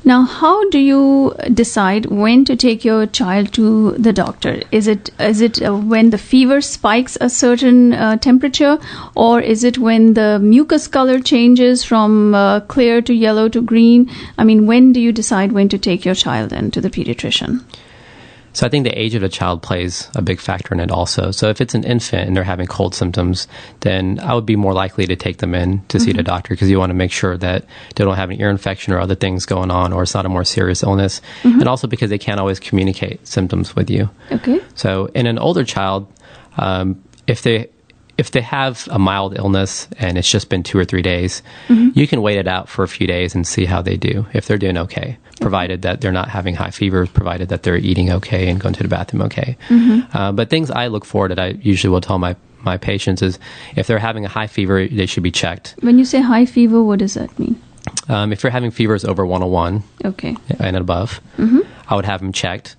Now, how do you decide when to take your child to the doctor? Is it when the fever spikes a certain temperature, or is it when the mucus color changes from clear to yellow to green? I mean, when do you decide when to take your child in to the pediatrician? So I think the age of the child plays a big factor in it also. So if it's an infant and they're having cold symptoms, then I would be more likely to take them in to see the doctor, because you want to make sure that they don't have an ear infection or other things going on, or it's not a more serious illness. And also because they can't always communicate symptoms with you. Okay. So in an older child, if they have a mild illness and it's just been 2 or 3 days, you can wait it out for a few days and see how they do, if they're doing okay, provided that they're not having high fevers, provided that they're eating okay and going to the bathroom okay. But things I look for that I usually will tell my patients is if they're having a high fever, they should be checked. When you say high fever, what does that mean? If you're having fevers over 101 and above, I would have them checked.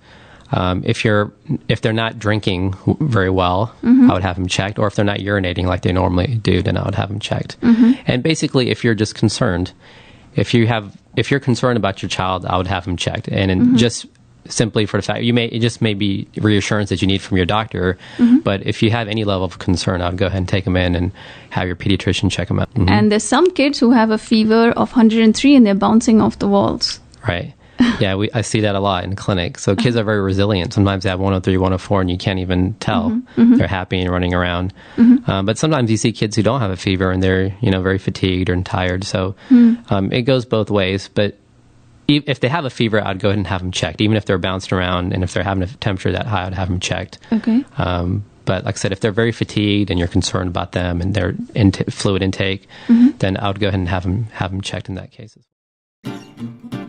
If they're not drinking very well, I would have them checked. Or if they're not urinating like they normally do, then I would have them checked. And basically, if you're just concerned, if you're concerned about your child, I would have them checked. And just simply for the fact it just may be reassurance that you need from your doctor. But if you have any level of concern, I would go ahead and take them in and have your pediatrician check them out. And there's some kids who have a fever of 103 and they're bouncing off the walls. Right. Yeah, I see that a lot in clinic. So kids are very resilient. Sometimes they have 103, 104, and you can't even tell. They're happy and running around. But sometimes you see kids who don't have a fever and they're very fatigued and tired. So it goes both ways. But if they have a fever, I'd go ahead and have them checked. Even if they're bouncing around and if they're having a temperature that high, I'd have them checked. Okay. But like I said, if they're very fatigued and you're concerned about them and their fluid intake, then I would go ahead and have them checked in that case as well.